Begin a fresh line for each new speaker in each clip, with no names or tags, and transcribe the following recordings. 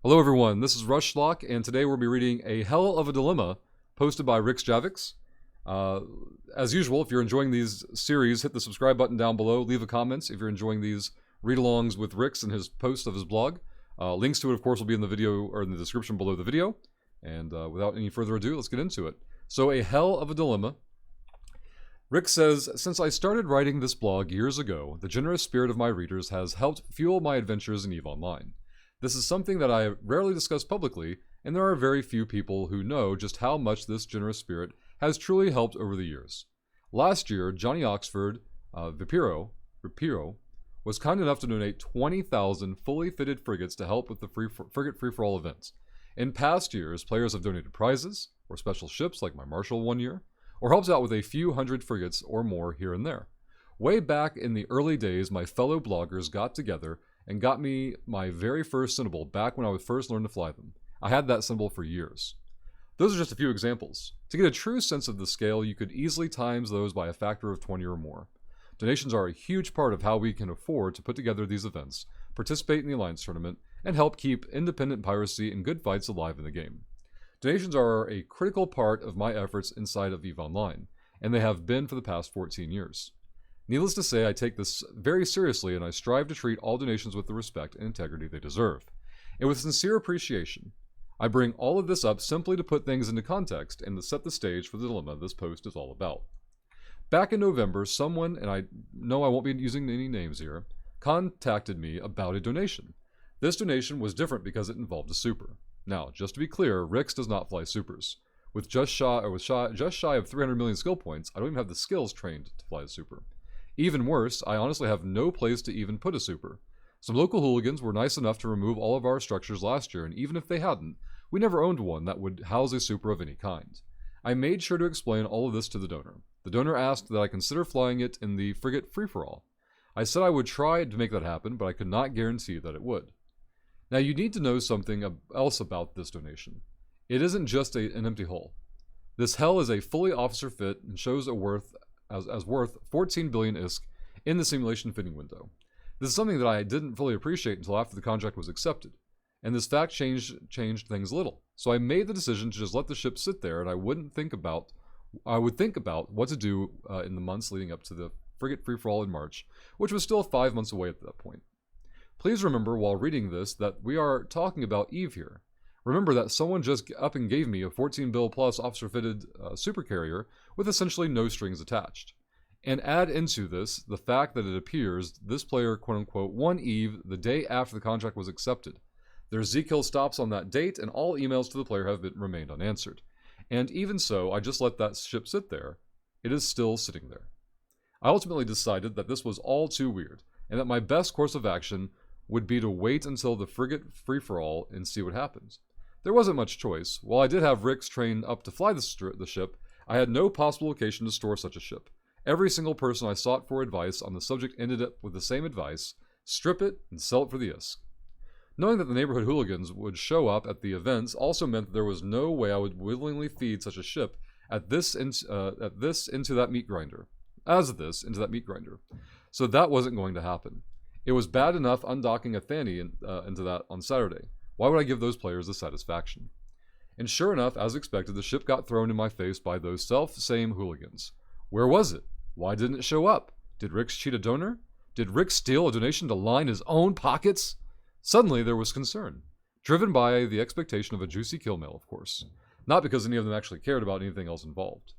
Hello everyone, this is Rushlock, and today we'll be reading A Hell of a Dilemma, posted by Rix Javix. As usual, if you're enjoying these series, hit the subscribe button down below, leave a comment if you're enjoying these read-alongs with Rix and his post of his blog. Links to it, of course, will be in the video, or in the description below the video. And without any further ado, let's get into it. So, A Hell of a Dilemma. Rick says, since I started writing this blog years ago, the generous spirit of my readers has helped fuel my adventures in EVE Online. This is something that I rarely discuss publicly, and there are very few people who know just how much this generous spirit has truly helped over the years. Last year, Johnny Oxford, Vipiro, was kind enough to donate 20,000 fully fitted frigates to help with the Frigate Free-For-All event. In past years, players have donated prizes, or special ships like my Marshal one year, or helped out with a few hundred frigates or more here and there. Way back in the early days, my fellow bloggers got together and got me my very first symbol back when I would first learn to fly them. I had that symbol for years. Those are just a few examples. To get a true sense of the scale, you could easily times those by a factor of 20 or more. Donations are a huge part of how we can afford to put together these events, participate in the Alliance Tournament, and help keep independent piracy and good fights alive in the game. Donations are a critical part of my efforts inside of EVE Online, and they have been for the past 14 years. Needless to say, I take this very seriously and I strive to treat all donations with the respect and integrity they deserve. And with sincere appreciation, I bring all of this up simply to put things into context and to set the stage for the dilemma this post is all about. Back in November, someone, and I know I won't be using any names here, contacted me about a donation. This donation was different because it involved a super. Now, just to be clear, Rix does not fly supers. With just shy of 300 million skill points, I don't even have the skills trained to fly a super. Even worse, I honestly have no place to even put a super. Some local hooligans were nice enough to remove all of our structures last year, and even if they hadn't, we never owned one that would house a super of any kind. I made sure to explain all of this to the donor. The donor asked that I consider flying it in the Frigate Free-For-All. I said I would try to make that happen, but I could not guarantee that it would. Now you need to know something else about this donation. It isn't just an empty hull. This hell is a fully officer fit and shows it worth 14 billion ISK in the simulation fitting window. This is something that I didn't fully appreciate until after the contract was accepted, and this fact changed things a little. So I made the decision to just let the ship sit there, and I would think about what to do in the months leading up to the Frigate Free-For-All in March, which was still 5 months away at that point. Please remember while reading this that we are talking about EVE here. Remember that someone just up and gave me a 14 bill plus officer-fitted supercarrier with essentially no strings attached. And add into this the fact that it appears this player quote-unquote won EVE the day after the contract was accepted. Their Z-kill stops on that date and all emails to the player have remained unanswered. And even so, I just let that ship sit there. It is still sitting there. I ultimately decided that this was all too weird, and that my best course of action would be to wait until the Frigate Free-For-All and see what happens. There wasn't much choice. While I did have Rix trained up to fly the ship, I had no possible location to store such a ship. Every single person I sought for advice on the subject ended up with the same advice: strip it and sell it for the ISK. Knowing that the neighborhood hooligans would show up at the events also meant that there was no way I would willingly feed such a ship into that meat grinder. So that wasn't going to happen. It was bad enough undocking a Thani into that on Saturday. Why would I give those players the satisfaction? And sure enough, as expected, the ship got thrown in my face by those self-same hooligans. Where was it? Why didn't it show up? Did Rix cheat a donor? Did Rix steal a donation to line his own pockets? Suddenly there was concern, driven by the expectation of a juicy kill mail, of course. Not because any of them actually cared about anything else involved.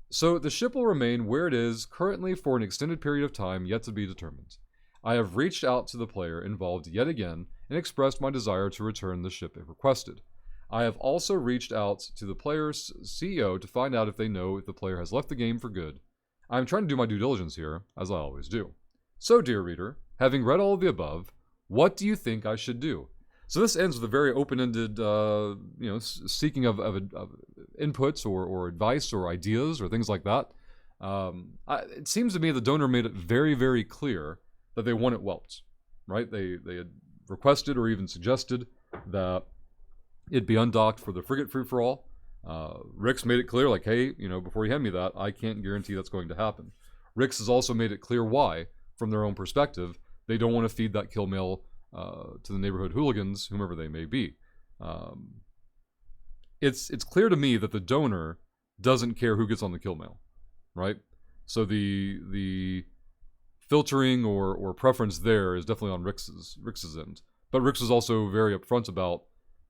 So the ship will remain where it is currently for an extended period of time yet to be determined. I have reached out to the player involved yet again and expressed my desire to return the ship if requested. I have also reached out to the player's CEO to find out if they know if the player has left the game for good. I am trying to do my due diligence here, as I always do. So, dear reader, having read all of the above, what do you think I should do? So this ends with a very open-ended, seeking of inputs or advice or ideas or things like that. It seems to me the donor made it very, very clear that they want it whelped, right? They had requested or even suggested that it be undocked for the Frigate Free-For-All. Rix made it clear, like, hey, before you hand me that, I can't guarantee that's going to happen. Rix has also made it clear why, from their own perspective, they don't want to feed that kill mail to the neighborhood hooligans, whomever they may be. It's clear to me that the donor doesn't care who gets on the kill mail, right? So the filtering or preference there is definitely on Rix's end. But Rix is also very upfront about,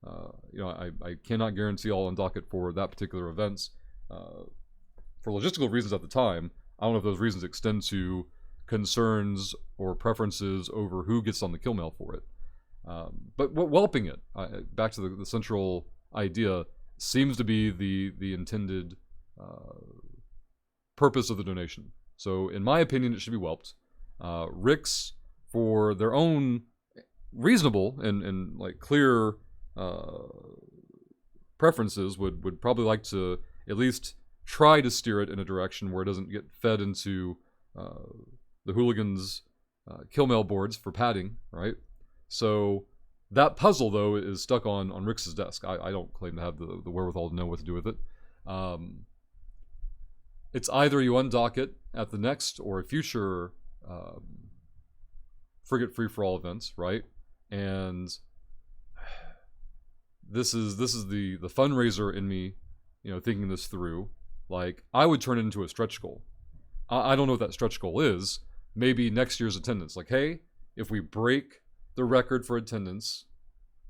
I cannot guarantee I'll undock it for that particular event. For logistical reasons at the time, I don't know if those reasons extend to concerns or preferences over who gets on the kill mail for it. But whelping it, back to the central idea, seems to be the intended purpose of the donation. So in my opinion, it should be whelped. Rix, for their own reasonable and like clear preferences, would probably like to at least try to steer it in a direction where it doesn't get fed into the hooligans' kill mail boards for padding, right? So that puzzle, though, is stuck on Rix's desk. I don't claim to have the wherewithal to know what to do with it. It's either you undock it at the next or a future frigate free-for-all events, right? And this is the fundraiser in me, thinking this through. Like, I would turn it into a stretch goal. I don't know what that stretch goal is. Maybe next year's attendance. Like, hey, if we break the record for attendance,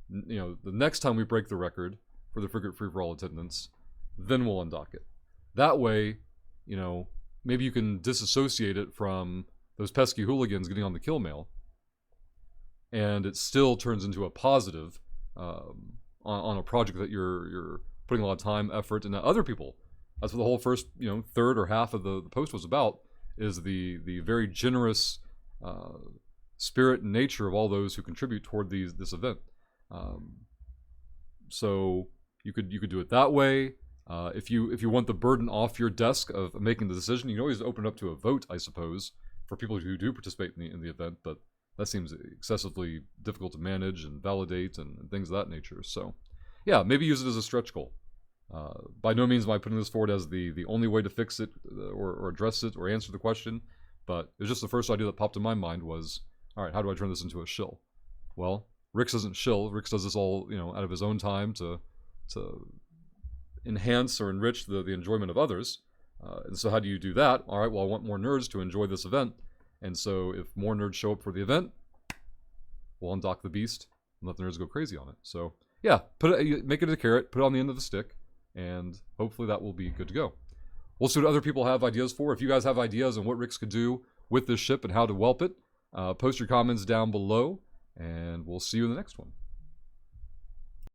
the next time we break the record for the frigate free-for-all attendance, then we'll undock it. That way, maybe you can disassociate it from those pesky hooligans getting on the kill mail, and it still turns into a positive on a project that you're putting a lot of time, effort, and that other people. That's what the whole first, third or half of the post was about, is the very generous spirit and nature of all those who contribute toward this event. So you could do it that way. If you want the burden off your desk of making the decision, you can always open it up to a vote, I suppose, for people who do participate in the event. But that seems excessively difficult to manage and validate and things of that nature. So, yeah, maybe use it as a stretch goal. By no means am I putting this forward as the only way to fix it or address it or answer the question, but it was just the first idea that popped in my mind was, all right, how do I turn this into a shill? Well, Rix isn't shill. Rix does this all, out of his own time to enhance or enrich the enjoyment of others. And so how do you do that? All right, well, I want more nerds to enjoy this event. And so if more nerds show up for the event, we'll undock the beast and let the nerds go crazy on it. So, yeah, make it a carrot, put it on the end of the stick, and hopefully that will be good to go. We'll see what other people have ideas for. If you guys have ideas on what Rix could do with this ship and how to whelp it, post your comments down below, and we'll see you in the next one.